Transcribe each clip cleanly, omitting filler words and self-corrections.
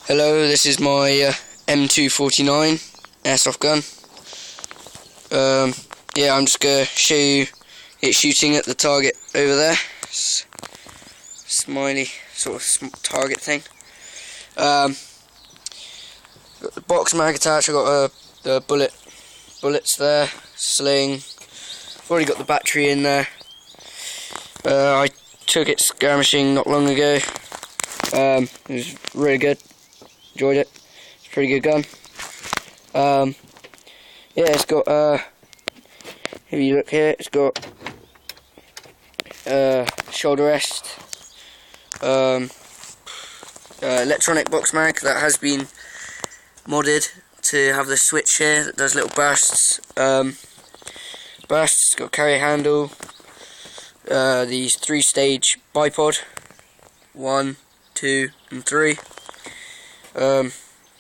Hello, this is my M249 Airsoft gun. Yeah, I'm just going to show you it shooting at the target over there. Smiley sort of target thing. Got the box mag attached. I got the bullets there, sling. I've already got the battery in there. I took it skirmishing not long ago. It was really good. Enjoyed it. It's a pretty good gun. Yeah, it's got if you look here, it's got shoulder rest, electronic box mag that has been modded to have the switch here that does little bursts. It's got carry handle. These 3-stage bipod, 1, 2, and 3.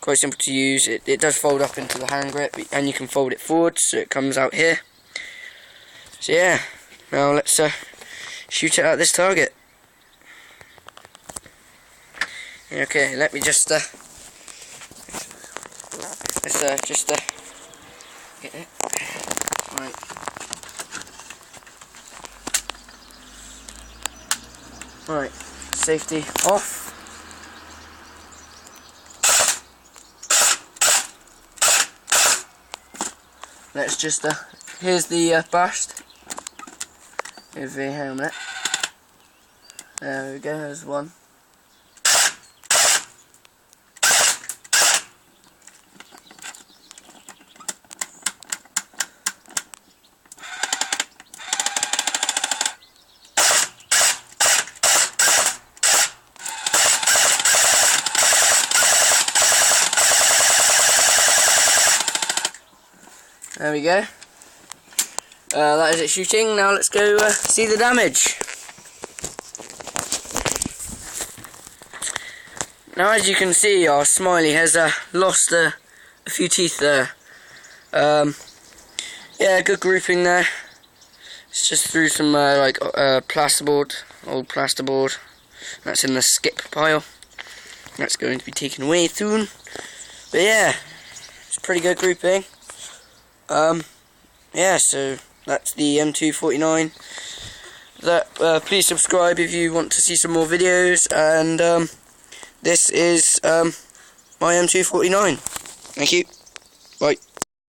Quite simple to use. It does fold up into the hand grip, and you can fold it forward so it comes out here. So yeah, now let's shoot it at this target. Okay, let me just get it. Right. Right, safety off. Let's just here's the burst. Here's the helmet. There we go, there's one. There we go. That is it shooting. Now let's go see the damage. Now, as you can see, our Smiley has lost a few teeth there. Yeah, good grouping there. It's just through some plasterboard, old plasterboard. That's in the skip pile. That's going to be taken away soon. But yeah, it's pretty good grouping. Yeah, so that's the M249. Please subscribe if you want to see some more videos, and this is my M249. Thank you.